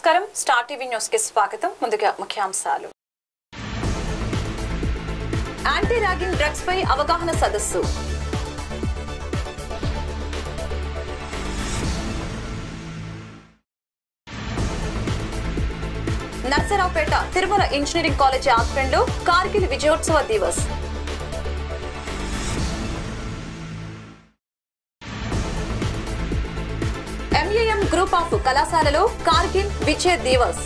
నమస్కారం star TV news కి స్వాగతం. ముందుగా ముఖ్యాంశాలు. యాంటీ ర్యాగింగ్ డ్రగ్స్ పై అవగాహన సదస్సు. నర్సరావుపేట తిరుమల ఇంజనీరింగ్ కాలేజీ ఆధ్వర్యంలో కార్గిల్ విజయోత్సవ దివస్. ఎంఏఎం గ్రూప్ ఆఫ్ కళాశాలలో కార్గిల్ విజయ్ దివస్.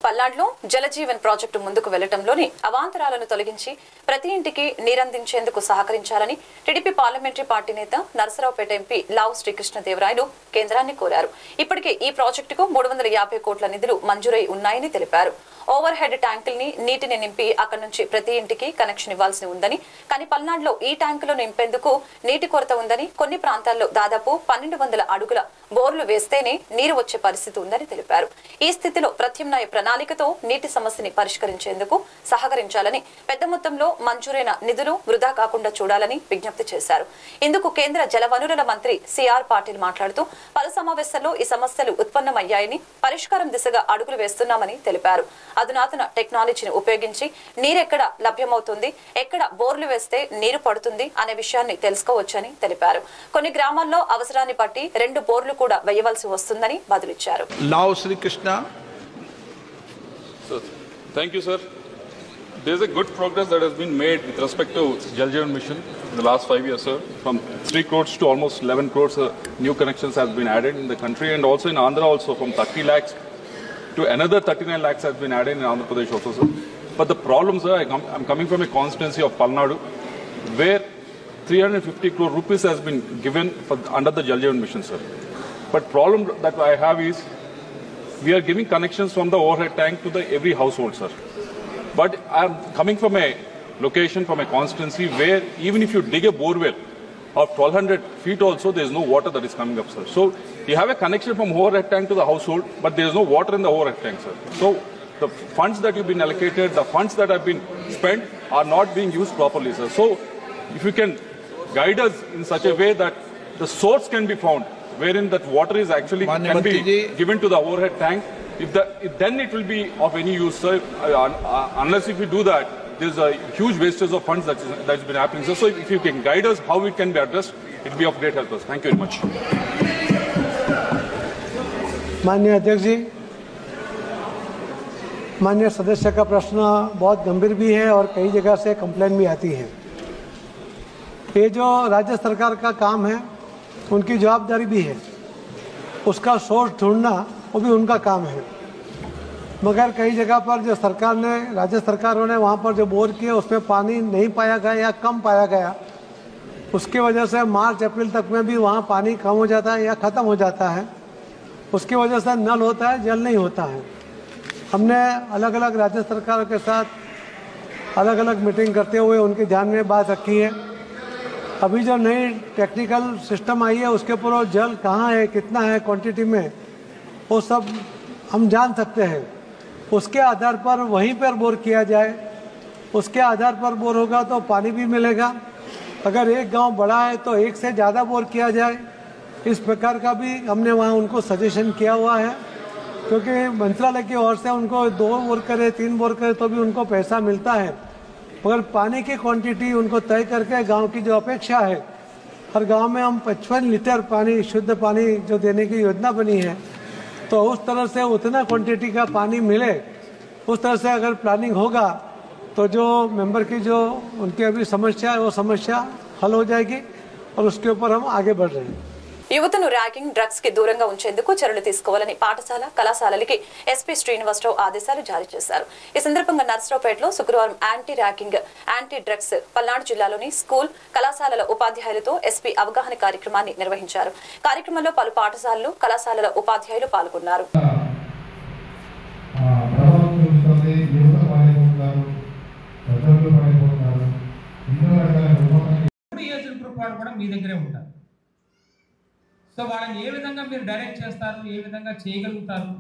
పల్నాడులో జలజీవన్ ప్రాజెక్టు ముందుకు వెళ్లడంలోని అవాంతరాలను తొలగించి ప్రతి ఇంటికి నీరందించేందుకు సహకరించాలని టీడీపీ పార్లమెంటరీ పార్టీ నేత నర్సరావుపేట ఎంపీ లావు శ్రీకృష్ణదేవరాయలు కేంద్రాన్ని కోరారు. ఇప్పటికే ఈ ప్రాజెక్టుకు 350 కోట్ల నిధులు మంజూరై ఉన్నాయని తెలిపారు. ఓవర్ హెడ్ ట్యాంకుల్ని నీటిని నింపి అక్కడి నుంచి ప్రతి ఇంటికి కనెక్షన్ ఇవ్వాల్సి ఉందని, కానీ పల్నాడులో ఈ ట్యాంకులను నింపేందుకు నీటి కొరత ఉందని, కొన్ని ప్రాంతాల్లో దాదాపు 1200 అడుగుల బోర్లు వేస్తేనే నీరు వచ్చే పరిస్థితి ఉందని తెలిపారు. ఈ స్థితిలో ప్రత్యామ్నాయ ప్రణాళికతో నీటి సమస్యని పరిష్కరించేందుకు సహకరించాలని, పెద్ద మొత్తంలో మంజూరైన నిధులు వృధా కాకుండా చూడాలని విజ్ఞప్తి చేశారు. ఇందుకు కేంద్ర జలవనరుల మంత్రి సిఆర్ పాటిల్ మాట్లాడుతూ పలు సమావేశాల్లో ఈ సమస్యలు ఉత్పన్నమయ్యాయని, పరిష్కారం దిశగా అడుగులు వేస్తున్నామని తెలిపారు. అధునాతన టెక్నాలజీని ఉపయోగించి నీరెక్కడ లభ్యమవుతుంది, ఎక్కడ బోర్లు వేస్తే నీరు పడుతుంది అనే విషయాన్ని తెలుసుకోవచ్చని తెలిపారు. కొన్ని గ్రామాల్లో అవసరాన్ని బట్టి 2 బోర్లు కూడా వేయవలసి వస్తుందని బదులిచ్చారు. లావు Srikrishna. Thank you, sir. There is a good progress that has been made with respect to Jal Jeevan Mission in the last 5 years, sir. From 3 crores to almost 11 crores new connections has been added in the country, and also in Andhra also from 30 lakhs to another 39 lakhs has been added in Andhra Pradesh also, sir. But the problem, sir, I'm coming from a constituency of Palnadu where 350 crore rupees has been given under the Jal Jeevan Mission, sir. But problem that I have is we are giving connections from the overhead tank to the every household, sir. But I'm coming from a location, from a constituency where even if you dig a borewell of 1200 feet also, there is no water that is coming up, sir. So you have a connection from overhead tank to the household, but there is no water in the overhead tank, sir. So the funds that you've been allocated, the funds that have been spent are not being used properly, sir. So if you can guide us in such a way that the source can be found, wherein that water is actually can be given to the overhead tank, then it will be of any use, sir. Unless if you do that, there's a huge wastage of funds that's been happening, sir. So if you can guide us how it can be addressed, it will be of great help, sir. Thank you very much. माननीय अध्यक्ष जी, माननीय सदस्य का प्रश्न बहुत गंभीर भी है और कई जगह से कंप्लेन भी आती है. ये जो राज्य सरकार का काम है उनकी जवाबदारी भी है, उसका सोर्स ढूंढना वो भी उनका काम है. मगर कई जगह पर जो सरकार ने, राज्य सरकारों ने वहाँ पर जो बोर किए उसमें पानी नहीं पाया गया या कम पाया गया, उसकी वजह से मार्च अप्रैल तक में भी वहाँ पानी कम हो जाता है या ख़त्म हो जाता है. उसकी वजह से नल होता है, जल नहीं होता है. हमने अलग अलग राज्य सरकारों के साथ अलग अलग मीटिंग करते हुए उनके ध्यान में बात रखी है. अभी जो नई टेक्निकल सिस्टम आई है उसके ऊपर जल कहाँ है, कितना है क्वांटिटी में, वो सब हम जान सकते हैं. उसके आधार पर वहीं पर बोर किया जाए, उसके आधार पर बोर होगा तो पानी भी मिलेगा. अगर एक गांव बड़ा है तो एक से ज़्यादा बोर किया जाए, इस प्रकार का भी हमने वहाँ उनको सजेशन किया हुआ है. क्योंकि मंत्रालय की ओर से उनको 2 बोर करे 3 बोर करे तो भी उनको पैसा मिलता है, मगर पानी की क्वांटिटी उनको तय करके गांव की जो अपेक्षा है, हर गांव में हम 55 लीटर पानी, शुद्ध पानी जो देने की योजना बनी है, तो उस तरह से उतना क्वांटिटी का पानी मिले, उस तरह से अगर प्लानिंग होगा तो जो मेंबर की जो उनकी अभी समस्या है वो समस्या हल हो जाएगी और उसके ऊपर हम आगे बढ़ रहे हैं. యువతను ర్యాగింగ్ డ్రగ్స్ కి దూరంగా ఉంచేందుకు చర్యలు తీసుకోవాలని పాఠశాల కళాశాలలకి ఎస్పీ శ్రీనివాసరావు ఆదేశాలు జారీ చేశారు. ఈ సందర్భంగా నర్సరావుపేటలో శుక్రవారం anti ragging, anti drugs Palnadu జిల్లాలోని స్కూల్ కళాశాలల ఉపాధ్యాయులతో ఎస్పీ అవగాహన కార్యక్రమాన్ని నిర్వహించారు. కార్యక్రమంలో పలు పాఠశాలలు, కళాశాలల ఉపాధ్యాయులు పాల్గొన్నారు. సో వాళ్ళని ఏ విధంగా మీరు డైరెక్ట్ చేస్తారు, ఏ విధంగా చేయగలుగుతారు?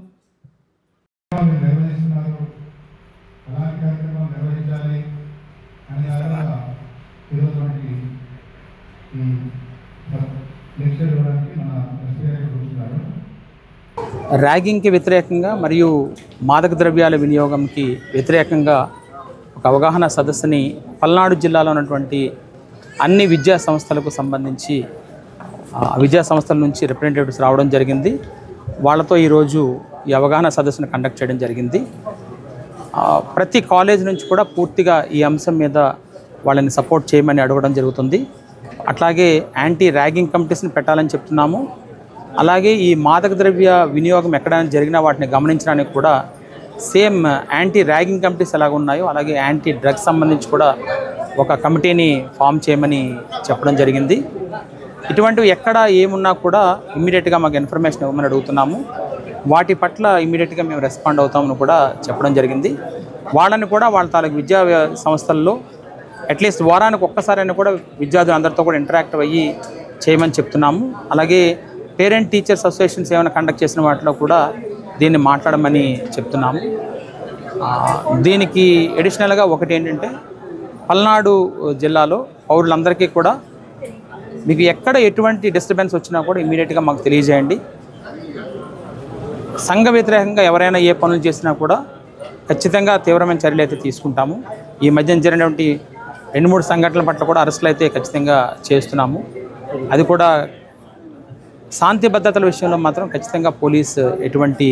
నిర్వహించాలి అని ఈరోజు లెక్చర్ ఇవ్వడానికి మన ర్యాగింగ్కి వ్యతిరేకంగా మరియు మాదక ద్రవ్యాల వినియోగంకి వ్యతిరేకంగా ఒక అవగాహన సదస్సుని పల్నాడు జిల్లాలో ఉన్నటువంటి అన్ని విద్యా సంస్థలకు సంబంధించి విద్యా సంస్థల నుంచి రిప్రజెంటేటివ్స్ రావడం జరిగింది. వాళ్ళతో ఈరోజు ఈ అవగాహన సదస్సును కండక్ట్ చేయడం జరిగింది. ప్రతి కాలేజ్ నుంచి కూడా పూర్తిగా ఈ అంశం మీద వాళ్ళని సపోర్ట్ చేయమని అడగడం జరుగుతుంది. అట్లాగే యాంటీ ర్యాగింగ్ కమిటీస్ని పెట్టాలని చెప్తున్నాము. అలాగే ఈ మాదక ద్రవ్య వినియోగం ఎక్కడైనా జరిగినా వాటిని గమనించడానికి కూడా సేమ్ యాంటీ ర్యాగింగ్ కమిటీస్ ఎలాగ ఉన్నాయో అలాగే యాంటీ డ్రగ్స్ సంబంధించి కూడా ఒక కమిటీని ఫామ్ చేయమని చెప్పడం జరిగింది. ఇటువంటివి ఎక్కడ ఏమున్నా కూడా ఇమ్మీడియట్గా మాకు ఇన్ఫర్మేషన్ ఇవ్వమని అడుగుతున్నాము. వాటి పట్ల ఇమ్మీడియట్గా మేము రెస్పాండ్ అవుతామని కూడా చెప్పడం జరిగింది. వాళ్ళని కూడా వాళ్ళ తాలూకు విద్యా సంస్థల్లో అట్లీస్ట్ వారానికి ఒక్కసారైనా కూడా విద్యార్థులు అందరితో కూడా ఇంటరాక్ట్ అయ్యి చేయమని చెప్తున్నాము. అలాగే పేరెంట్ టీచర్స్ అసోసియేషన్స్ ఏమైనా కండక్ట్ చేసిన వాటిలో కూడా దీన్ని మాట్లాడమని చెప్తున్నాము. దీనికి అడిషనల్గా ఒకటి ఏంటంటే పల్నాడు జిల్లాలో పౌరులందరికీ కూడా మీకు ఎక్కడ ఎటువంటి డిస్టర్బెన్స్ వచ్చినా కూడా ఇమ్మీడియట్గా మాకు తెలియజేయండి. సంఘ వ్యతిరేకంగా ఎవరైనా ఏ పనులు చేసినా కూడా ఖచ్చితంగా తీవ్రమైన చర్యలు అయితే తీసుకుంటాము. ఈ మధ్యన జరిగినటువంటి 2-3 సంఘటనల పట్ల కూడా అరెస్టులు అయితే ఖచ్చితంగా చేస్తున్నాము. అది కూడా శాంతి భద్రతల విషయంలో మాత్రం ఖచ్చితంగా పోలీసు ఎటువంటి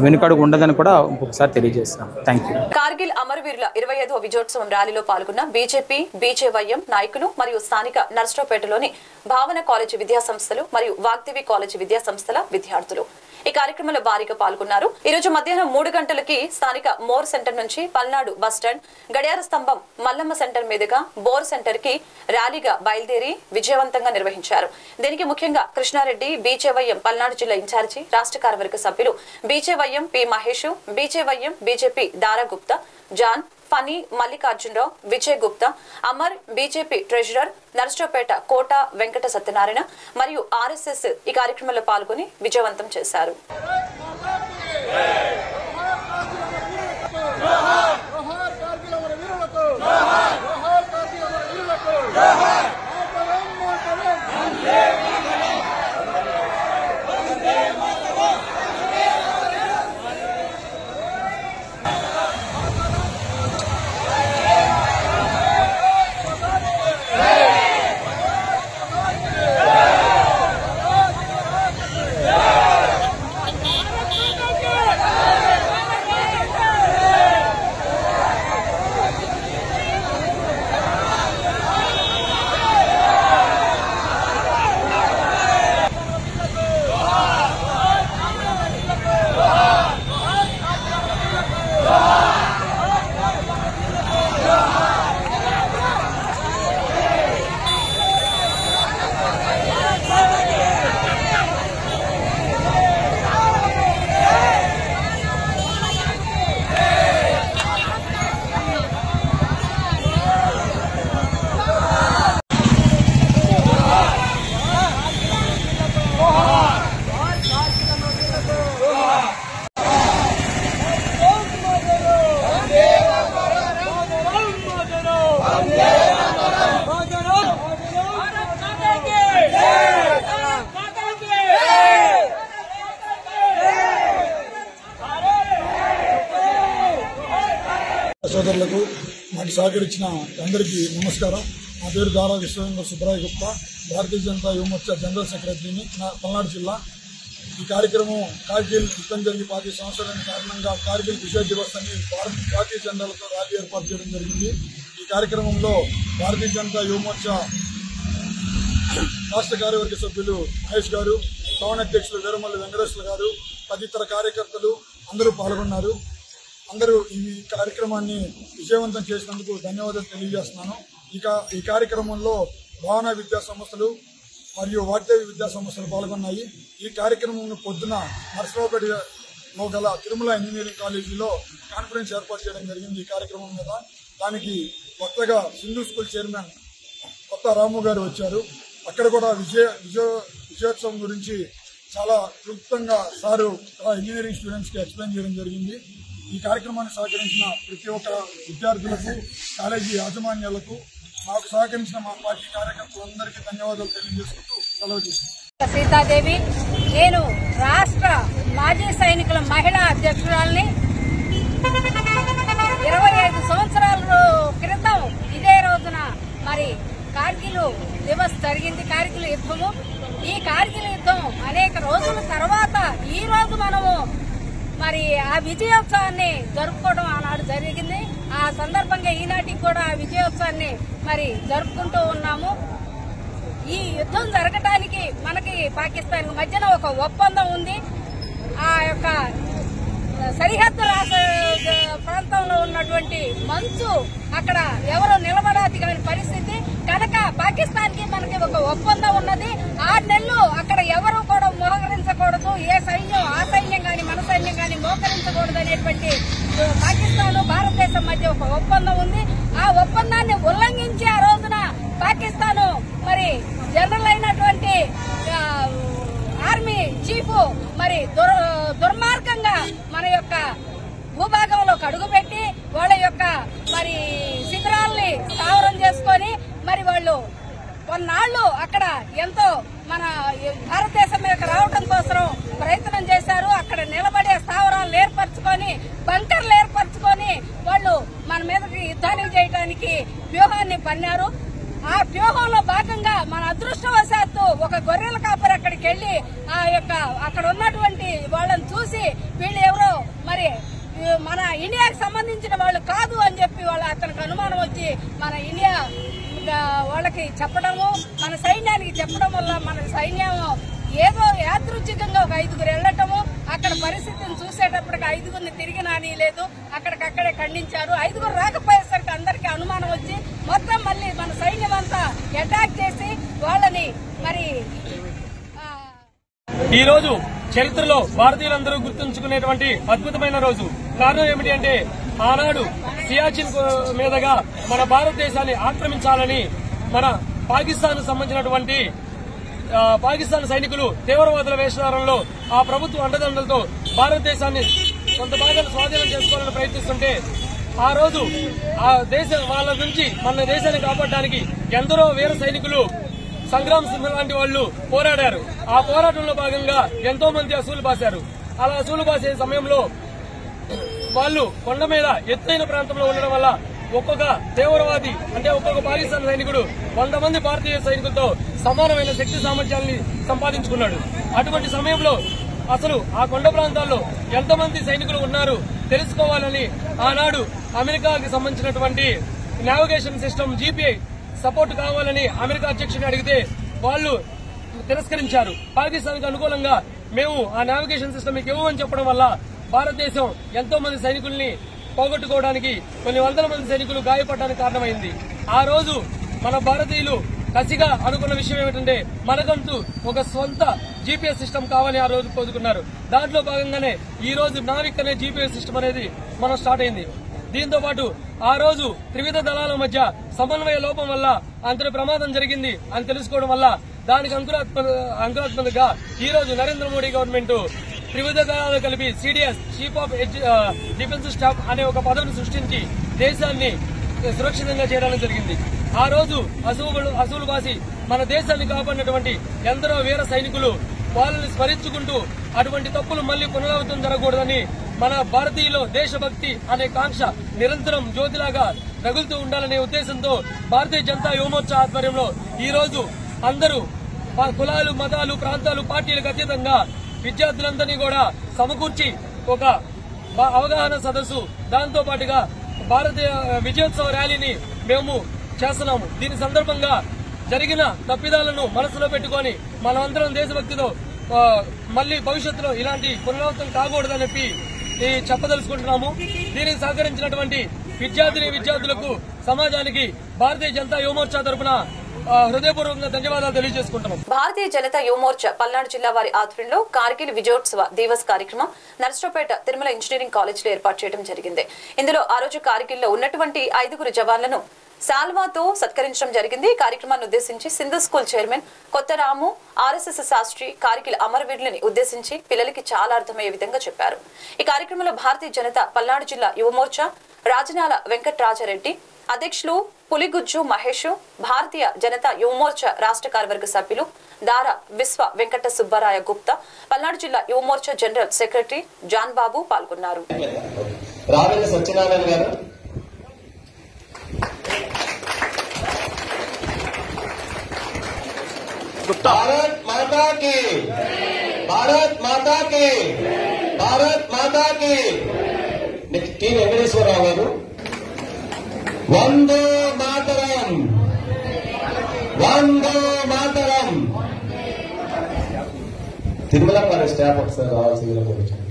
వెనుకడుగు ఉండదని కూడా ఇంకొకసారి తెలియజేస్తున్నాం. Thank you. కార్గిల్ అమరవీరుల 25వ విజయోత్సవం ర్యాలీలో పాల్గొన్న బీజేపీ, బీజేవైఎం నాయకులు మరియు స్థానిక నర్సరావుపేటలోని భావన కాలేజీ విద్యా సంస్థలు మరియు వాగ్దేవి కాలేజీ విద్యా సంస్థల విద్యార్థులు ఈ కార్యక్రమంలో భారీగా పాల్గొన్నారు. ఈ రోజు మధ్యాహ్నం 3 గంటలకి స్థానిక మోర్ సెంటర్ నుంచి పల్నాడు బస్టాండ్, గడియార స్తంభం, మల్లమ్మ సెంటర్ మీదుగా బోర్ సెంటర్ కి ర్యాలీగా బయలుదేరి విజయవంతంగా నిర్వహించారు. దీనికి ముఖ్యంగా కృష్ణారెడ్డి, బీజేవైఎం పల్నాడు జిల్లా ఇన్ఛార్జి రాష్ట్ర కార్యవర్గ సభ్యులు BJYM P Mahesh, BJYM BJP Dara Gupta, John, Phani, Mallikarjunarao, Vijay Gupta, Amar, BJP treasurer Narasaraopet Kota Venkata Satyanarayana మరియు ఆర్ఎస్ఎస్ ఈ కార్యక్రమంలో పాల్గొని విజయవంతం చేశారు. సోదరులకు మాకు సహకరించిన అందరికీ నమస్కారం. నా పేరు దారా విశ్వేంద్ర సుబ్రాయ్ గుప్తా, భారతీయ జనతా యువమోర్చా జనరల్ సెక్రటరీని, పల్నాడు జిల్లా. ఈ కార్యక్రమం కార్గిల్ యుద్ధం జరిగి 25 సంవత్సరాల కారణంగా కార్గిల్ విజయ్ దివస్ అని జాతీయ జెండాలతో ర్యాలీ ఏర్పాటు చేయడం జరిగింది. ఈ కార్యక్రమంలో భారతీయ జనతా యువమోర్చా రాష్ట్ర కార్యవర్గ సభ్యులు మహేష్ గారు, టౌన్ అధ్యక్షులు వీరమల్లి వెంకటేశ్వర గారు, తదితర కార్యకర్తలు అందరూ పాల్గొన్నారు. అందరూ ఈ కార్యక్రమాన్ని విజయవంతం చేసినందుకు ధన్యవాదాలు తెలియజేస్తున్నాను. ఈ కార్యక్రమంలో భావన విద్యా సంస్థలు మరియు వాగ్దేవి విద్యా సంస్థలు పాల్గొన్నాయి. ఈ కార్యక్రమం పొద్దున నర్సరావుపేటలో గల తిరుమల ఇంజనీరింగ్ కాలేజీలో కాన్ఫరెన్స్ ఏర్పాటు చేయడం జరిగింది. ఈ కార్యక్రమం మీద దానికి కొత్తగా సింధు స్కూల్ చైర్మన్ కొత్త రాము గారు వచ్చారు. అక్కడ కూడా విజయోత్సవం గురించి చాలా క్లుప్తంగా సారు ఇంజనీరింగ్ స్టూడెంట్స్కి ఎక్స్ప్లెయిన్ చేయడం జరిగింది. ఈ కార్యక్రమాన్ని సహకరించిన ప్రతి ఒక్క విద్యార్థులకు, కాలేజీ యాజమాన్యాలకు, మాకు సహకరించిన మా పార్టీ కార్యకర్తలందరికీ ధన్యవాదాలు తెలియజేసుకుంటూ సెలవు చేస్తున్నాను. సీతాదేవి. నేను రాష్ట్ర మాజీ సైనికుల మహిళా అధ్యక్షురాలిని. 25 సంవత్సరాల క్రితం ఇదే రోజున మరి కార్గిల్ దివస్ జరిగింది, కార్గిల్ యుద్ధము. ఈ కార్గిల్ యుద్ధం అనేక రోజుల తర్వాత ఈ రోజు మనము మరి ఆ విజయోత్సవాన్ని జరుపుకోవడం ఆనాడు జరిగింది. ఆ సందర్భంగా ఈనాటికి కూడా ఆ విజయోత్సవాన్ని మరి జరుపుకుంటూ ఉన్నాము. ఈ యుద్ధం జరగటానికి మనకి పాకిస్తాన్ మధ్యన ఒక ఒప్పందం ఉంది. ఆ యొక్క సరిహద్దు ప్రాంతంలో ఉన్నటువంటి మంచు అక్కడ ఎవరు నిలబడాది కాని పరిస్థితి కనుక పాకిస్తాన్ కి మనకి ఒక ఒప్పందం ఉన్నది. 6 నెలలు అక్కడ ఎవరు కూడా మోహరించకూడదు, ఏ సైన్యం ఆ సైన్యం గాని మన సైన్యం గాని మోహరించకూడదు అనేటువంటి పాకిస్తాన్ భారతదేశం మధ్య ఒక ఒప్పందం ఉంది. ఆ ఒప్పందాన్ని ఉల్లంఘించి ఆ రోజున పాకిస్తాన్ మరి జనరల్ అయినటువంటి ఆర్మీ చీఫ్ మరి దుర్మార్గంగా మన యొక్క భూభాగంలోకి అడుగుపెట్టి వాళ్ళ యొక్క మరి శిబిరాల్ని స్థావరం చేసుకొని మరి వాళ్ళు కొన్నాళ్లు అక్కడ ఎంతో మన భారతదేశం మీదకి రావడం కోసం ప్రయత్నం చేశారు. అక్కడ నిలబడే స్థావరాలు ఏర్పరచుకొని బంకర్లు ఏర్పరచుకొని వాళ్ళు మన మీదకి యుద్ధాన్ని చేయడానికి వ్యూహాన్ని పన్నారు. ఆ వ్యూహంలో భాగంగా మన అదృష్టవశాత్తు ఒక గొర్రెల కాపరి అక్కడికి వెళ్లి ఆ యొక్క అక్కడ ఉన్నటువంటి వాళ్ళని చూసి వీళ్ళు ఎవరో మరి మన ఇండియాకి సంబంధించిన వాళ్ళు కాదు అని చెప్పి అతనికి అనుమానం వచ్చి మన ఇండియా వాళ్ళకి చెప్పడము, మన సైన్యానికి చెప్పడం వల్ల మన సైన్యం ఏదో యాదృచ్ఛికంగా ఒక 5గురు వెళ్లటము, అక్కడ పరిస్థితిని చూసేటప్పటికి 5గురిని తిరిగి నానీయలేదు, అక్కడికక్కడే ఖండించారు. 5గురు రాకపోయేసరికి అందరికీ అనుమానం వచ్చి మొత్తం మళ్ళీ మన సైన్యం అంతా అటాక్ చేసి వాళ్ళని మరి ఈ రోజు చరిత్రలో భారతీయులందరూ గుర్తుంచుకునేటువంటి అద్భుతమైన రోజు. కారణం ఏమిటి అంటే ఆనాడు సియాచిన్ మీదుగా మన భారతదేశాన్ని ఆక్రమించాలని మన పాకిస్తాన్ సంబంధించినటువంటి పాకిస్తాన్ సైనికులు తీవ్రవాదుల వేషధారంలో ఆ ప్రభుత్వ అండదండలతో భారతదేశాన్ని కొంత భాగాన్ని స్వాధీనం చేసుకోవాలని ప్రయత్నిస్తుంటే ఆ రోజు ఆ దేశం వాళ్ళ నుంచి మన దేశాన్ని కాపాడడానికి ఎందరో వీర సైనికులు సంగ్రామ్ సింగ్ లాంటి వాళ్ళు పోరాడారు. ఆ పోరాటంలో భాగంగా ఎంతో మంది అసూలు బాశారు. అలా అసూలు బాసే సమయంలో వాళ్ళు కొండ మీద ఎత్తైన ప్రాంతంలో ఉండడం వల్ల ఒక్కొక్క తీవ్రవాది అంటే ఒక్కొక్క పాకిస్తాన్ సైనికుడు 100 మంది భారతీయ సైనికులతో సమానమైన శక్తి సామర్థ్యాన్ని సంపాదించుకున్నాడు. అటువంటి సమయంలో అసలు ఆ కొండ ప్రాంతాల్లో ఎంతమంది సైనికులు ఉన్నారు తెలుసుకోవాలని ఆనాడు అమెరికాకి సంబంధించినటువంటి నావిగేషన్ సిస్టమ్ జీపీఐ సపోర్ట్ కావాలని అమెరికా అధ్యక్షుడిని అడిగితే వాళ్ళు తిరస్కరించారు. పాకిస్తాన్ కు అనుకూలంగా మేము ఆ నావిగేషన్ సిస్టమ్ మీకు ఇవ్వమని చెప్పడం వల్ల భారతదేశం ఎంతో మంది సైనికుల్ని పోగొట్టుకోవడానికి కొన్ని వందల మంది సైనికులు గాయపడడానికి కారణమైంది. ఆ రోజు మన భారతీయులు కసిగా అనుకున్న విషయం ఏమిటంటే మనకంటూ ఒక సొంత జీపీఎస్ సిస్టమ్ కావాలని ఆ రోజు కోరుకున్నారు. దాంట్లో భాగంగానే ఈ రోజు నావిక్ అనే జీపీఎస్ సిస్టమ్ అనేది మనం స్టార్ట్ అయింది. దీంతో పాటు ఆ రోజు త్రివిధ దళాల మధ్య సమన్వయ లోపం వల్ల అంతటి ప్రమాదం జరిగింది అని తెలుసుకోవడం వల్ల దానికి అంకురాత్మకంగా ఈ రోజు నరేంద్ర మోడీ గవర్నమెంట్ త్రివిధ దళాలు కలిపి CDS chief of defence staff అనే ఒక పదవిని సృష్టించి దేశాన్ని సురక్షితంగా చేయడం జరిగింది. ఆ రోజు అసూలు బాసి మన దేశాన్ని కాపాడినటువంటి ఎందరో వీర సైనికులు వాళ్ళని స్మరించుకుంటూ అటువంటి తప్పులు మళ్లీ పునరావృతం జరగకూడదని మన భారతీయులు దేశభక్తి అనే కాంక్ష నిరంతరం జ్యోతిలాగా రగులుతూ ఉండాలనే ఉద్దేశంతో భారతీయ జనతా యువమోర్చా ఆధ్వర్యంలో ఈ రోజు అందరూ కులాలు మతాలు ప్రాంతాలు పార్టీలకు అతీతంగా విద్యార్థులందరినీ కూడా సమకూర్చి ఒక అవగాహన సదస్సు దాంతో పాటుగా భారతీయ విజయోత్సవ ర్యాలీని మేము చేస్తున్నాము. దీని సందర్భంగా జరిగిన తప్పిదాలను మనసులో పెట్టుకుని మనమందరం దేశభక్తితో మళ్లీ భవిష్యత్తులో ఇలాంటి పునరావృతం కాకూడదని చెప్పి చెప్పదలుచుకుంటున్నాము. దీనికి సహకరించినటువంటి విద్యార్థులకు సమాజానికి భారతీయ జనతా యువమోర్చా తరఫున హృదయపూర్వకంగా ధన్యవాదాలు తెలియజేసుకుంటున్నాం. భారతీయ జనతా యువమోర్చా పల్నాడు జిల్లా వారి ఆధ్వర్యంలో కార్గిల్ విజయోత్సవ దివస్ కార్యక్రమం నర్సరావుపేట తిరుమల ఇంజనీరింగ్ కాలేజ్ లో ఏర్పాటు చేయడం జరిగింది. ఇందులో ఆ రోజు కార్గిల్ లో ఉన్నటువంటి 5గురు జవాన్లను సాల్వాతో సత్కరించడం జరిగింది. ఈ కార్యక్రమాన్ని ఉద్దేశించి సింధు స్కూల్ చైర్మన్ కొత్త రాము ఆర్ఎస్ఎస్ శాస్త్రి కార్గిల్ అమరవీరులని ఉద్దేశించి పిల్లలకి చాలా అర్థమయ్యే విధంగా చెప్పారు. ఈ కార్యక్రమంలో భారతీయ జనతా పల్నాడు జిల్లా యువమోర్చా రాజనాల వెంకట్రాజారెడ్డి అధ్యక్షులు పులిగుజ్జు మహేష్, భారతీయ జనతా యువమోర్చా రాష్ట్ర కార్యవర్గ సభ్యులు దారా విశ్వ వెంకట సుబ్బరాయ గుప్తా, పల్నాడు జిల్లా యువమోర్చా జనరల్ సెక్రటరీ జాన్ బాబు పాల్గొన్నారు. भारत माता की, भारत माता की, भारत माता की. टी वेंकटेश्वरराव गारू वंदे मातरम, वंदे मातरम. తిరుమల కాలేజ్ స్టాఫ్ ఒకసారి రావాల్సిందిగా కోరుతున్నాను.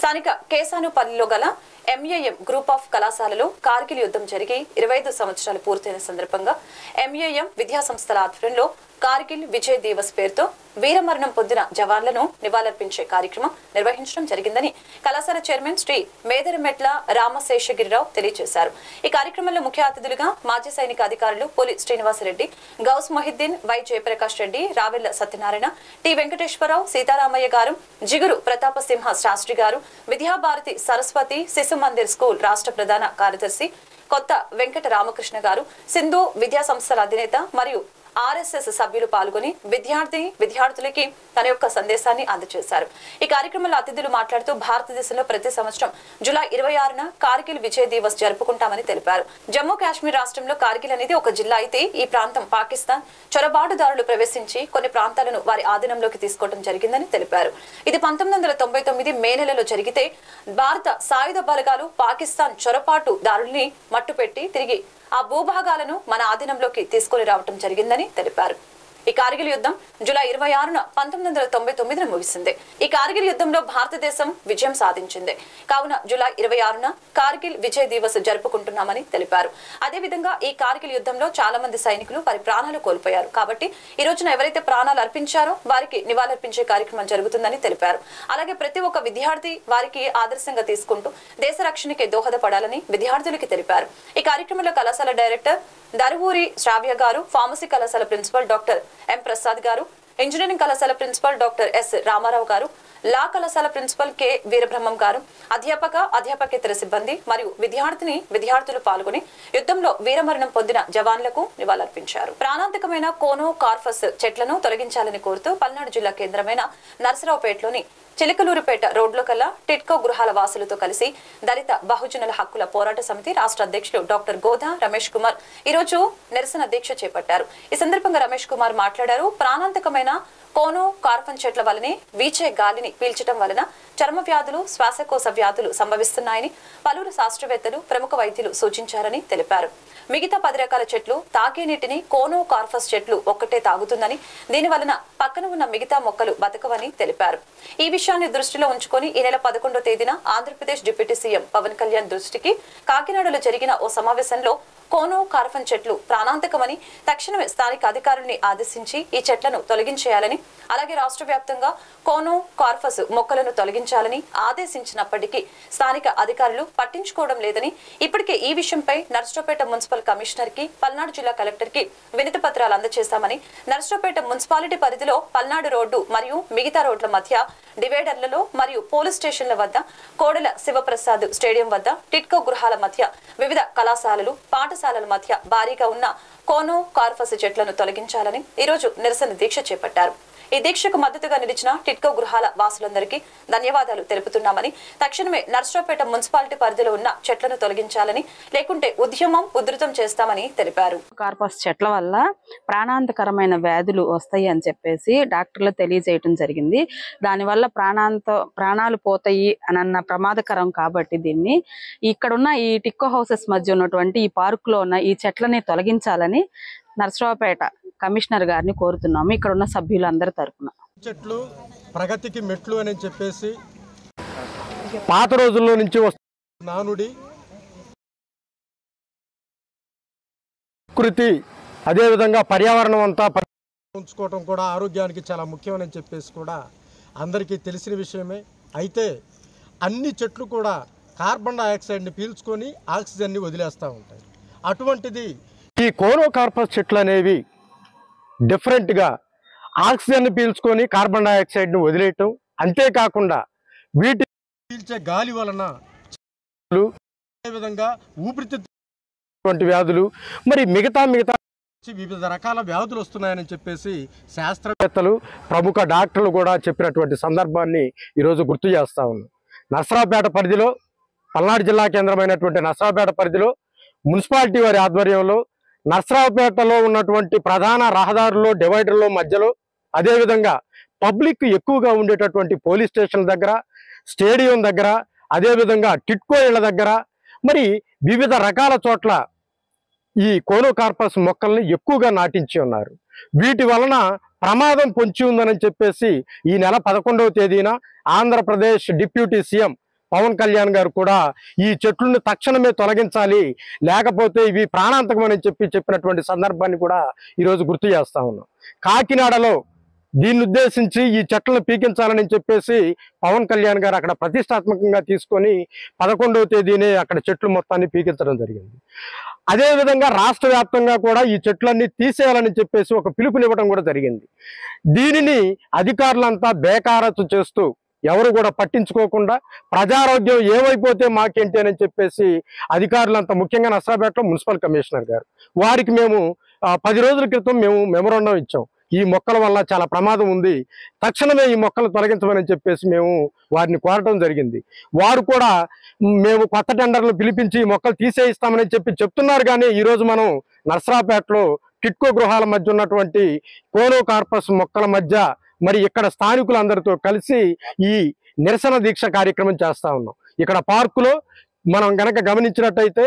స్థానిక కేసానుపల్లిలో గల ఎంఏఎం గ్రూప్ ఆఫ్ కళాశాలలో కార్గిల్ యుద్ధం జరిగి 25 సంవత్సరాలు పూర్తయిన సందర్భంగా ఎంఏఎం విద్యా సంస్థల ఆధ్వర్యంలో కార్గిల్ విజయ్ దివస్ పేరుతో వీరమరణం పొందిన జవాన్లను నివాళులర్పించే కార్యక్రమం నిర్వహించడం జరిగిందని కళాశాల చైర్మన్ శ్రీ మేదరమెట్ల రామశేషగిరిరావు తెలియజేశారు. ఈ కార్యక్రమంలో ముఖ్య అతిథులుగా మాజీ సైనిక అధికారులు పోలి శ్రీనివాసరెడ్డి, గౌస్ మొహిద్దీన్, వై జయప్రకాష్ రెడ్డి, రావెల్ల సత్యనారాయణ, టి వెంకటేశ్వరరావు, సీతారామయ్య గారు, జిగురు ప్రతాపసింహ శాస్త్రి గారు, విద్యాభారతి సరస్వతి శిశు మందిర్ స్కూల్ రాష్ట్ర ప్రధాన కార్యదర్శి కొత్త వెంకట రామకృష్ణ గారు, సింధు విద్యా సంస్థల అధినేత మరియు ఆర్ఎస్ఎస్ సభ్యులు పాల్గొని విద్యార్థులకి తన యొక్క సందేశాన్ని అందజేశారు. ఈ కార్యక్రమంలో అతిథులు మాట్లాడుతూ భారతదేశంలో ప్రతి సంవత్సరం జూలై 26న కార్గిల్ విజయ్ దివస్ జరుపుకుంటామని తెలిపారు. జమ్మూ కాశ్మీర్ రాష్ట్రంలో కార్గిల్ అనేది ఒక జిల్లా అయితే ఈ ప్రాంతం పాకిస్తాన్ చొరబాటుదారులు ప్రవేశించి కొన్ని ప్రాంతాలను వారి ఆధీనంలోకి తీసుకోవడం జరిగిందని తెలిపారు. ఇది 1999 మే నెలలో జరిగితే భారత సాయుధ బలగాలు పాకిస్తాన్ చొరబాటుదారుల్ని మట్టుపెట్టి తిరిగి ఆ భూభాగాలను మన ఆధీనంలోకి తీసుకుని రావడం జరిగిందని తెలిపారు. ఈ కార్గిల్ యుద్ధం జూలై 26న 1999న ముగిసింది. ఈ కార్గిల్ యుద్ధంలో భారతదేశం విజయం సాధించింది. కావున జూలై 26న కార్గిల్ విజయ్ దివస్ జరుపుకుంటున్నామని తెలిపారు. అదేవిధంగా ఈ కార్గిల్ యుద్ధంలో చాలా మంది సైనికులు వారి ప్రాణాలు కోల్పోయారు. కాబట్టి ఈ రోజున ఎవరైతే ప్రాణాలు అర్పించారో వారికి నివాళులర్పించే కార్యక్రమం జరుగుతుందని తెలిపారు. అలాగే ప్రతి ఒక్క విద్యార్థి వారికి ఆదర్శంగా తీసుకుంటూ దేశ రక్షణకి దోహదపడాలని విద్యార్థులకి తెలిపారు. ఈ కార్యక్రమంలో కళాశాల డైరెక్టర్ దరువూరి శ్రావ్య గారు, ఫార్మసీ కళాశాల ప్రిన్సిపల్ డాక్టర్ ఎం ప్రసాద్ గారు, ఇంజనీరింగ్ కళాశాల ప్రిన్సిపల్ డాక్టర్ ఎస్ రామారావు గారు, లా ప్రిన్సిపల్ కె వీరబ్రహ్మం గారు, అధ్యాపకేతర సిబ్బంది మరియు విద్యార్థులు పాల్గొని యుద్ధంలో వీరమరణం పొందిన జవాన్లకు నివాళులర్పించారు. ప్రాణాంతకమైన కోనో కార్ఫస్ చెట్లను తొలగించాలని కోరుతూ పల్నాడు జిల్లా కేంద్రమైన నరసరావుపేటలోని చిలకలూరుపేట రోడ్లో కల్లా టిట్కో గృహాల వాసులతో కలిసి దళిత బహుజనుల హక్కుల పోరాట సమితి రాష్ట్ర అధ్యక్షులు డాక్టర్ గోదా రమేష్ కుమార్ ఈరోజు నిరసన దీక్ష చేపట్టారు. ఈ సందర్భంగా రమేష్ కుమార్ మాట్లాడారు. ప్రాణాంతకమైన కోనో కార్ఫన్ చెట్ల వలనే వీచే గాలిని పీల్చడం వలన చర్మ వ్యాధులు, శ్వాసకోశ వ్యాధులు సంభవిస్తున్నాయని పలువురు శాస్త్రవేత్తలు, ప్రముఖ వైద్యులు సూచించారని తెలిపారు. మిగతా 10 రకాల చెట్లు తాగే నీటిని కోనో కార్ఫస్ చెట్లు ఒక్కటే తాగుతుందని, దీని వలన పక్కన ఉన్న మిగతా మొక్కలు బతకవని తెలిపారు. ఈ విషయాన్ని దృష్టిలో ఉంచుకొని ఈ నెల 11వ తేదీన ఆంధ్రప్రదేశ్ డిప్యూటీ సీఎం పవన్ కళ్యాణ్ దృష్టికి కాకినాడలో జరిగిన ఓ సమావేశంలో కోనో కార్ఫన్ చెట్లు ప్రాణాంతకమని తక్షణమే స్థానిక అధికారుల్ని ఆదేశించి ఈ చెట్లను తొలగించేయాలని, అలాగే రాష్ట్ర వ్యాప్తంగా కోనో కార్ఫస్ మొక్కలను తొలగించాలని ఆదేశించినప్పటికీ స్థానిక అధికారులు పట్టించుకోవడం లేదని, ఇప్పటికే ఈ విషయంపై నర్సరావుపేట మున్సిపల్ కమిషనర్ కి, పల్నాడు జిల్లా కలెక్టర్ కి వినతి పత్రాలు అందజేశామని, నర్సరావుపేట మున్సిపాలిటీ పరిధిలో పల్నాడు రోడ్డు మరియు మిగతా రోడ్ల మధ్య డివైడర్లలో మరియు పోలీస్ స్టేషన్ల వద్ద, కోడెల శివప్రసాద్ స్టేడియం వద్ద, టిట్కో గృహాల మధ్య, వివిధ కళాశాలలు, పాఠశాలల మధ్య భారీగా ఉన్న కోనో కార్ఫస్ చెట్లను తొలగించాలని ఈరోజు నిరసన దీక్ష చేపట్టారు. ఈ దీక్షకు మద్దతుగా నిలిచిన టిట్కో గృహాల వాసులందరికీ ధన్యవాదాలు తెలుపుతున్నామని, తక్షణమే నర్సరావుపేట మున్సిపాలిటీ పరిధిలో ఉన్న చెట్లను తొలగించాలని, లేకుంటే ఉద్యమం ఉధృతం చేస్తామని తెలిపారు. కార్పస్ చెట్ల వల్ల ప్రాణాంతకరమైన వ్యాధులు వస్తాయి అని చెప్పేసి డాక్టర్లు తెలియజేయటం జరిగింది. దానివల్ల ప్రాణాలు పోతాయి అన్న ప్రమాదకరం కాబట్టి దీన్ని ఇక్కడున్న ఈ టిక్కో హౌసెస్ మధ్య ఉన్నటువంటి ఈ పార్క్ లో ఉన్న ఈ చెట్లని తొలగించాలని నర్సరావుపేట కమిషనర్ గారిని కోరుతున్నాము, ఇక్కడ ఉన్న సభ్యులందరి తరపున. చెట్లు ప్రగతికి మెట్లు అని చెప్పేసి పాత రోజుల్లో నుంచి వస్తున్న నానుడి, ప్రకృతి అదేవిధంగా పర్యావరణం అంతా ఉంచుకోవటం కూడా ఆరోగ్యానికి చాలా ముఖ్యమని చెప్పేసి కూడా అందరికీ తెలిసిన విషయమే. అయితే అన్ని చెట్లు కూడా కార్బన్ డైఆక్సైడ్ని పీల్చుకొని ఆక్సిజన్ని వదిలేస్తూ ఉంటాయి. అటువంటిది ఈ కోనోకార్పస్ చెట్లు అనేవి డిఫరెంట్గా ఆక్సిజన్ పీల్చుకొని కార్బన్ డైఆక్సైడ్ను వదిలేయటం, అంతేకాకుండా వీటి పీల్చే గాలి వలన అదేవిధంగా ఊపిరితిత్తు వ్యాధులు మరి మిగతా వివిధ రకాల వ్యాధులు వస్తున్నాయని చెప్పేసి శాస్త్రవేత్తలు ప్రముఖ డాక్టర్లు కూడా చెప్పినటువంటి సందర్భాన్ని ఈరోజు గుర్తు చేస్తా ఉన్నాం. నర్సరావుపేట పరిధిలో పల్నాడు జిల్లా కేంద్రమైనటువంటి నర్సరావుపేట పరిధిలో మున్సిపాలిటీ వారి ఆధ్వర్యంలో నర్సరావుపేటలో ఉన్నటువంటి ప్రధాన రహదారుల్లో డివైడర్లో మధ్యలో అదేవిధంగా పబ్లిక్ ఎక్కువగా ఉండేటటువంటి పోలీస్ స్టేషన్ దగ్గర స్టేడియం దగ్గర అదేవిధంగా టిట్కో ఇళ్ల దగ్గర మరి వివిధ రకాల చోట్ల ఈ కోనోకార్పస్ మొక్కల్ని ఎక్కువగా నాటించి ఉన్నారు. వీటి వలన ప్రమాదం పొంచి ఉందని చెప్పేసి ఈ నెల 11వ తేదీన ఆంధ్రప్రదేశ్ డిప్యూటీ సీఎం పవన్ కళ్యాణ్ గారు కూడా ఈ చెట్లను తక్షణమే తొలగించాలి, లేకపోతే ఇవి ప్రాణాంతకమని చెప్పినటువంటి సందర్భాన్ని కూడా ఈరోజు గుర్తు చేస్తా ఉన్నాం. కాకినాడలో దీన్ని ఉద్దేశించి ఈ చెట్లను పీకించాలని చెప్పేసి పవన్ కళ్యాణ్ గారు అక్కడ ప్రతిష్టాత్మకంగా తీసుకొని 11వ తేదీనే అక్కడ చెట్లు మొత్తాన్ని పీకించడం జరిగింది. అదేవిధంగా రాష్ట్ర వ్యాప్తంగా కూడా ఈ చెట్లన్నీ తీసేయాలని చెప్పేసి ఒక పిలుపునివ్వడం కూడా జరిగింది. దీనిని అధికారులంతా బేఖారతు చేస్తూ ఎవరు కూడా పట్టించుకోకుండా ప్రజారోగ్యం ఏమైపోతే మాకేంటి అని చెప్పేసి అధికారులంతా ముఖ్యంగా నర్సరావుపేటలో మున్సిపల్ కమిషనర్ గారు వారికి మేము 10 రోజుల క్రితం మేము మెమోరాండం ఇచ్చాం. ఈ మొక్కల వల్ల చాలా ప్రమాదం ఉంది, తక్షణమే ఈ మొక్కలు తొలగించమని చెప్పేసి మేము వారిని కోరటం జరిగింది. వారు కూడా మేము కొత్త టెండర్లు పిలిపించి ఈ మొక్కలు తీసేయిస్తామని చెప్తున్నారు. కానీ ఈరోజు మనం నర్సరావుపేటలో టిట్కో గృహాల మధ్య ఉన్నటువంటి కోనోకార్పస్ మొక్కల మధ్య మరి ఇక్కడ స్థానికులందరితో కలిసి ఈ నిరసన దీక్ష కార్యక్రమం చేస్తా ఉన్నాం. ఇక్కడ పార్కులో మనం గనక గమనించినట్టయితే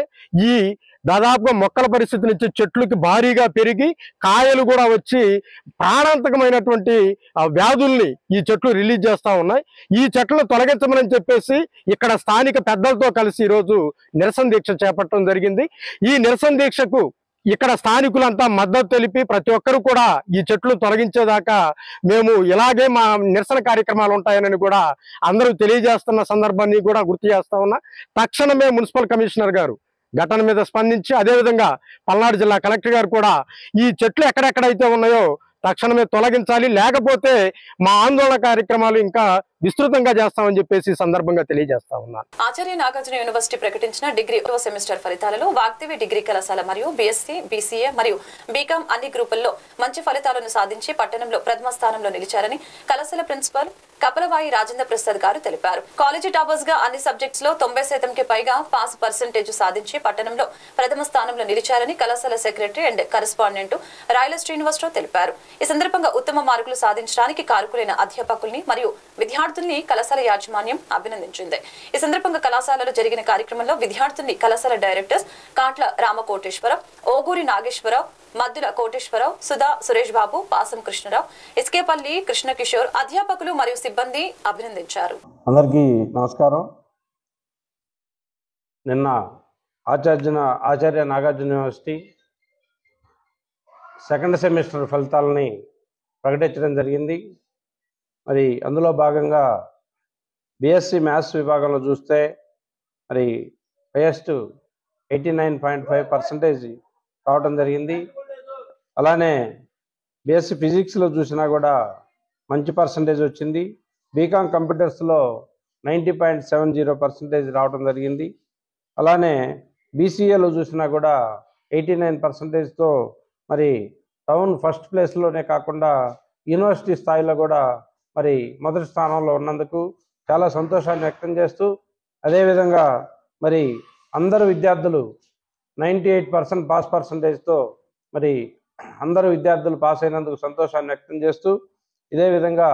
ఈ దాదాపుగా మొక్కల పరిస్థితి నుంచి చెట్లకి భారీగా పెరిగి కాయలు కూడా వచ్చి ప్రాణాంతకమైనటువంటి వ్యాధుల్ని ఈ చెట్లు రిలీజ్ చేస్తూ ఉన్నాయి. ఈ చెట్లను తొలగించమని చెప్పేసి ఇక్కడ స్థానిక పెద్దలతో కలిసి ఈరోజు నిరసన దీక్ష చేపట్టడం జరిగింది. ఈ నిరసన దీక్షకు ఇక్కడ స్థానికులంతా మద్దతు తెలిపి ప్రతి ఒక్కరు కూడా ఈ చెట్లు తొలగించేదాకా మేము ఇలాగే మా నిరసన కార్యక్రమాలు ఉంటాయని కూడా అందరూ తెలియజేస్తున్న సందర్భాన్ని కూడా గుర్తు చేస్తా ఉన్నా. తక్షణమే మున్సిపల్ కమిషనర్ గారు ఘటన మీద స్పందించి అదేవిధంగా పల్నాడు జిల్లా కలెక్టర్ గారు కూడా ఈ చెట్లు ఎక్కడెక్కడైతే ఉన్నాయో తక్షణమే తొలగించాలి, లేకపోతే మా ఆందోళన కార్యక్రమాలు ఇంకా విస్తృతంగా చేస్తామని చెప్పేసి సందర్భంగా తెలియజేస్తా ఉన్నాను. ఆచార్య నాగార్జున యూనివర్సిటీ ప్రకటించిన డిగ్రీ సెమిస్టర్ ఫలితాలలో వాగ్దేవి డిగ్రీ కళాశాల మరియు బీఎస్సీ, బీసీఏ మరియు బీకాం అన్ని గ్రూపుల్లో మంచి ఫలితాలను సాధించి పట్టణంలో ప్రథమ స్థానంలో నిలిచారని కళాశాల ప్రిన్సిపల్ కపలవాయి రాజేంద్ర ప్రసాద్ గారు తెలిపారు. కాలేజీ టాపర్స్ గా అన్ని సబ్జెక్ట్స్ లో 90% పైగా పాస్ పర్సెంటేజ్ సాధించి పట్టణంలో ప్రథమ స్థానంలో నిలిచారని కళాశాల సెక్రటరీ అండ్ కరెస్పాండెంట్ రాయల శ్రీనివాసరావు తెలిపారు. ఈ సందర్భంగా ఉత్తమ మార్కులు సాధించడానికి కారకులైన అధ్యాపకుల్ని మరియు విద్యార్థుల్ని కళాశాల యాజమాన్యం అభినందించింది. ఈ సందర్భంగా కళాశాలలో జరిగిన కార్యక్రమంలో విద్యార్థుల్ని కళాశాల డైరెక్టర్స్ కాట్ల రామకోటేశ్వరరావు, ఓగూరి నాగేశ్వరరావు, మద్దుల కోటేశ్వరరావు, సుధా సురేష్ బాబు, పాసం కృష్ణరావు, ఎస్కేపల్లి కృష్ణకిషోర్, అధ్యాపకులు మరియు సిబ్బంది అభినందించారు. అందరికీ నమస్కారం. నిన్న Acharya Nagarjuna university second semester ఫలితాలని ప్రకటించడం జరిగింది. మరి అందులో భాగంగా బీఎస్సీ మ్యాథ్స్ విభాగంలో చూస్తే మరి హైయెస్ట్ 89.5% రావడం జరిగింది. అలానే బీఎస్సీ ఫిజిక్స్లో చూసినా కూడా మంచి పర్సంటేజ్ వచ్చింది. బీకామ్ కంప్యూటర్స్లో 90.70% రావడం జరిగింది. అలానే బీసీఏలో చూసినా కూడా 89%తో మరి టౌన్ ఫస్ట్ ప్లేస్లోనే కాకుండా యూనివర్సిటీ స్థాయిలో కూడా మరి మొదటి స్థానంలో ఉన్నందుకు చాలా సంతోషాన్ని వ్యక్తం చేస్తూ, అదేవిధంగా మరి అందరు విద్యార్థులు 98% పాస్ పర్సంటేజ్తో మరి అందరు విద్యార్థులు పాస్ అయినందుకు సంతోషాన్ని వ్యక్తం చేస్తూ, ఇదే విధంగా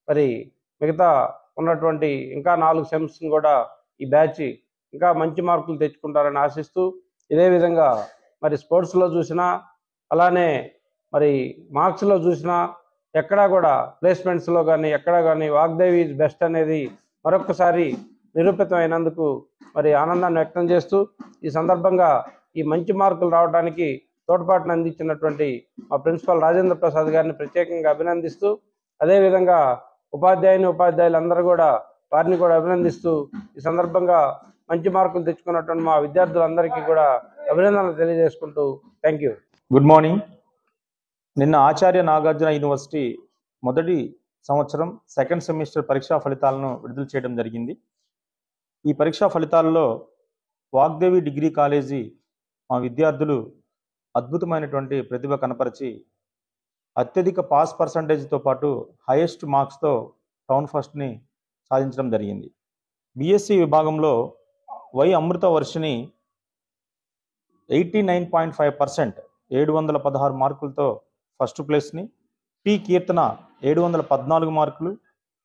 మరి మిగతా ఉన్నటువంటి ఇంకా 4 సెమ్స్ కూడా ఈ బ్యాచ్ ఇంకా మంచి మార్కులు తెచ్చుకుంటారని ఆశిస్తూ, ఇదే విధంగా మరి స్పోర్ట్స్లో చూసినా అలానే మరి మార్క్స్లో చూసినా ఎక్కడా కూడా ప్లేస్మెంట్స్లో కానీ ఎక్కడా కానీ వాగ్దేవి ఈజ్ బెస్ట్ అనేది మరొకసారి నిరూపితం అయినందుకు మరి ఆనందాన్ని వ్యక్తం చేస్తూ, ఈ సందర్భంగా ఈ మంచి మార్కులు రావడానికి తోడ్పాటును అందించినటువంటి మా ప్రిన్సిపల్ రాజేంద్ర ప్రసాద్ గారిని ప్రత్యేకంగా అభినందిస్తూ, అదేవిధంగా ఉపాధ్యాయులందరూ కూడా వారిని కూడా అభినందిస్తూ, ఈ సందర్భంగా మంచి మార్కులు తెచ్చుకున్నటువంటి మా విద్యార్థులందరికీ కూడా అభినందనలు తెలియజేసుకుంటూ థ్యాంక్ యూ. Good morning. నిన్న ఆచార్య నాగార్జున యూనివర్సిటీ మొదటి సంవత్సరం సెకండ్ సెమిస్టర్ పరీక్షా ఫలితాలను విడుదల చేయడం జరిగింది. ఈ పరీక్షా ఫలితాల్లో వాగ్దేవి డిగ్రీ కాలేజీ మా విద్యార్థులు అద్భుతమైనటువంటి ప్రతిభ కనపరిచి అత్యధిక పాస్ పర్సంటేజ్తో పాటు హైయెస్ట్ మార్క్స్తో టౌన్ ఫస్ట్ని సాధించడం జరిగింది. బీఎస్సీ విభాగంలో వై అమృత వర్షిని 89.5% 716 మార్కులతో ఫస్ట్ ప్లేస్ని, పి కీర్తన 714 మార్కులు,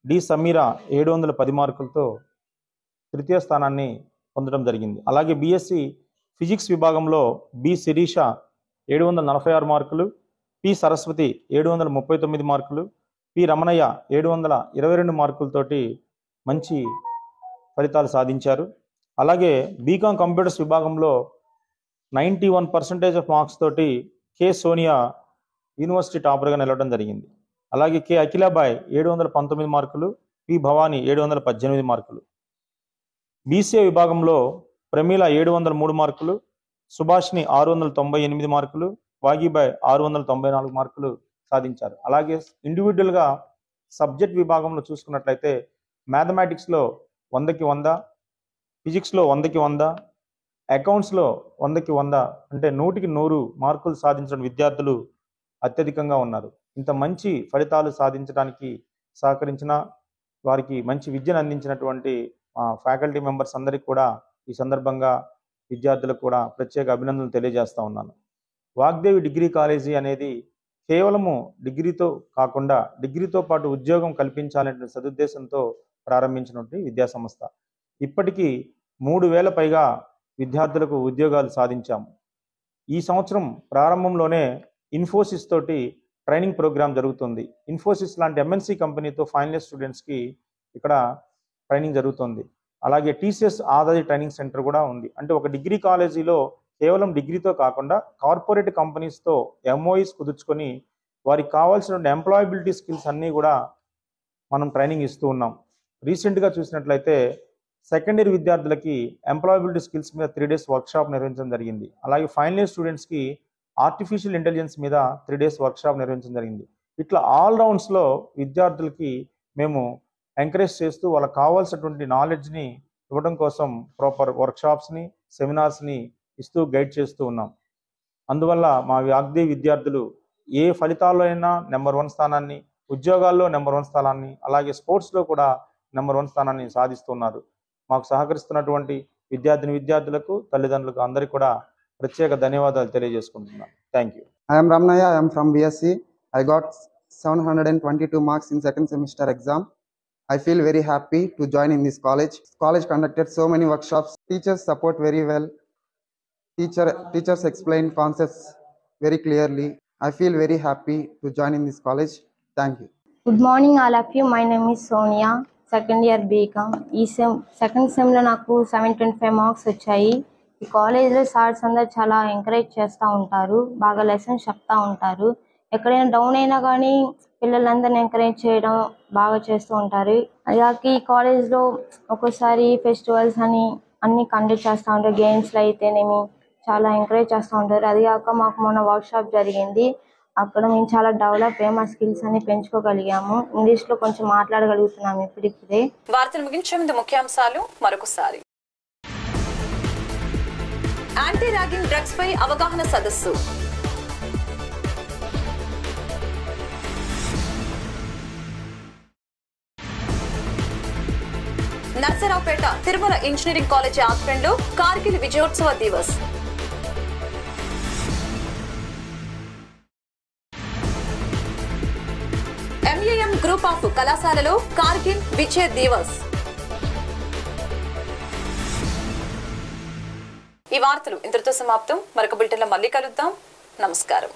డి సమీర 710 మార్కులతో తృతీయ స్థానాన్ని పొందడం జరిగింది. అలాగే బీఎస్సీ ఫిజిక్స్ విభాగంలో బి శిరీష 746 మార్కులు, పి సరస్వతి 739 మార్కులు, పి రమణయ్య 722 మార్కులతోటి మంచి ఫలితాలు సాధించారు. అలాగే బీకామ్ కంప్యూటర్స్ విభాగంలో 91% ఆఫ్ మార్క్స్ తోటి కె సోనియా యూనివర్సిటీ టాపర్గా నిలవడం జరిగింది. అలాగే కె అఖిలాబాయ్ 719 మార్కులు, పి భవానీ 718 మార్కులు. బీసీఏ విభాగంలో ప్రమీల 703 మార్కులు, సుభాష్ని 698 మార్కులు, వాగిబాయ్ 694 మార్కులు సాధించారు. అలాగే ఇండివిజువల్గా సబ్జెక్ట్ విభాగంలో చూసుకున్నట్లయితే మ్యాథమెటిక్స్లో 100కి 100, ఫిజిక్స్లో 100కి 100, అకౌంట్స్లో 100కి 100 అంటే 100కి 100 మార్కులు సాధించిన విద్యార్థులు అత్యధికంగా ఉన్నారు. ఇంత మంచి ఫలితాలు సాధించడానికి సహకరించిన వారికి మంచి విద్యను అందించినటువంటి ఫ్యాకల్టీ మెంబర్స్ అందరికీ కూడా ఈ సందర్భంగా విద్యార్థులకు కూడా ప్రత్యేక అభినందనలు తెలియజేస్తూ ఉన్నాను. వాగ్దేవి డిగ్రీ కాలేజీ అనేది కేవలము డిగ్రీతో కాకుండా డిగ్రీతో పాటు ఉద్యోగం కల్పించాలనే సదుద్దేశంతో ప్రారంభించినటువంటి విద్యాసంస్థ. ఇప్పటికీ 3000 పైగా విద్యార్థులకు ఉద్యోగాలు సాధించాము. ఈ సంవత్సరం ప్రారంభంలోనే ఇన్ఫోసిస్ తోటి ట్రైనింగ్ ప్రోగ్రామ్ జరుగుతుంది. ఇన్ఫోసిస్ లాంటి ఎంఎన్సీ కంపెనీతో ఫైనల్ ఇయర్ స్టూడెంట్స్కి ఇక్కడ ట్రైనింగ్ జరుగుతుంది. అలాగే టీసీఎస్ ఆదాది ట్రైనింగ్ సెంటర్ కూడా ఉంది. అంటే ఒక డిగ్రీ కాలేజీలో కేవలం డిగ్రీతో కాకుండా కార్పొరేట్ కంపెనీస్తో ఎంఓఈస్ కుదుర్చుకొని వారికి కావాల్సిన ఎంప్లాయబిలిటీ స్కిల్స్ అన్నీ కూడా మనం ట్రైనింగ్ ఇస్తూ ఉన్నాం. రీసెంట్గా చూసినట్లయితే సెకండ్ ఇయర్ విద్యార్థులకి ఎంప్లాయబిలిటీ స్కిల్స్ మీద 3 days వర్క్షాప్ నిర్వహించడం జరిగింది. అలాగే ఫైనల్ ఇయర్ స్టూడెంట్స్కి ఆర్టిఫిషియల్ ఇంటెలిజెన్స్ మీద 3 days వర్క్షాప్ నిర్వహించడం జరిగింది. ఇట్లా ఆల్ రౌండ్స్లో విద్యార్థులకి మేము ఎంకరేజ్ చేస్తూ వాళ్ళకి కావాల్సినటువంటి నాలెడ్జ్ని ఇవ్వడం కోసం ప్రాపర్ వర్క్షాప్స్ని, సెమినార్స్ని ఇస్తూ గైడ్ చేస్తూ ఉన్నాం. అందువల్ల మా వాగ్దేవి విద్యార్థులు ఏ ఫలితాల్లో అయినా నెంబర్ 1 స్థానాన్ని, ఉద్యోగాల్లో నెంబర్ 1 స్థానాన్ని, అలాగే స్పోర్ట్స్లో కూడా నెంబర్ 1 స్థానాన్ని సాధిస్తున్నారు. మాకు సహకరిస్తున్నటువంటి విద్యార్థులకు, తల్లిదండ్రులకు అందరికీ కూడా ప్రత్యేక ధన్యవాదాలు తెలియజేసుకుంటున్నాను. Thank you. I am Ramnaya. I am from BSc. I got 722 marks in second semester exam. I feel very happy to join in this college. College conducted so many workshops. Teachers support very well. Teachers explain concepts very clearly. I feel very happy to join in this college. Thank you. Good morning all of you. My name is Sonia. Second year BCom. Second సెమ్లో నాకు 725 marks వచ్చాయి. ఈ కాలేజ్లో sirs అందరు చాలా encourage చేస్తూ ఉంటారు, బాగా లెసన్స్ చెప్తూ ఉంటారు. ఎక్కడైనా డౌన్ అయినా కానీ పిల్లలందరినీ ఎంకరేజ్ చేయడం బాగా చేస్తూ ఉంటారు. అలాగే ఈ కాలేజ్లో ఒక్కోసారి ఫెస్టివల్స్ అని అన్నీ కండక్ట్ చేస్తూ ఉంటారు. గేమ్స్లో అయితేనేమి చాలా ఎంకరేజ్ చేస్తూ ఉంటారు. అది కాక మాకు మొన్న వర్క్షాప్ జరిగింది. అక్కడ మేము చాలా డెవలప్ అయ్యి మా స్కిల్స్ అన్ని పెంచుకోగలిగాము. ఇంగ్లీష్లో కొంచెం మాట్లాడగలుగుతున్నాము ఇప్పుడిప్పుడే. వార్తలు ముగించే ముందు ముఖ్యాంశాలు మరొకసారి. యాంటీ ర్యాగింగ్ డ్రగ్స్ పై అవగాహన సదస్సు. నర్సరావుపేట తిరుమల ఇంజనీరింగ్ కాలేజీ ఆధ్వర్యంలో కార్గిల్ విజయోత్సవ దివస్. ఎంఏఎం గ్రూప్ ఆఫ్ కళాశాలలో కార్గిల్ విజయ్ దివస్. ఈ వార్తలు ఇంతటితో సమాప్తం. మరొక బులెటిన్లో మళ్ళీ కలుద్దాం. నమస్కారం.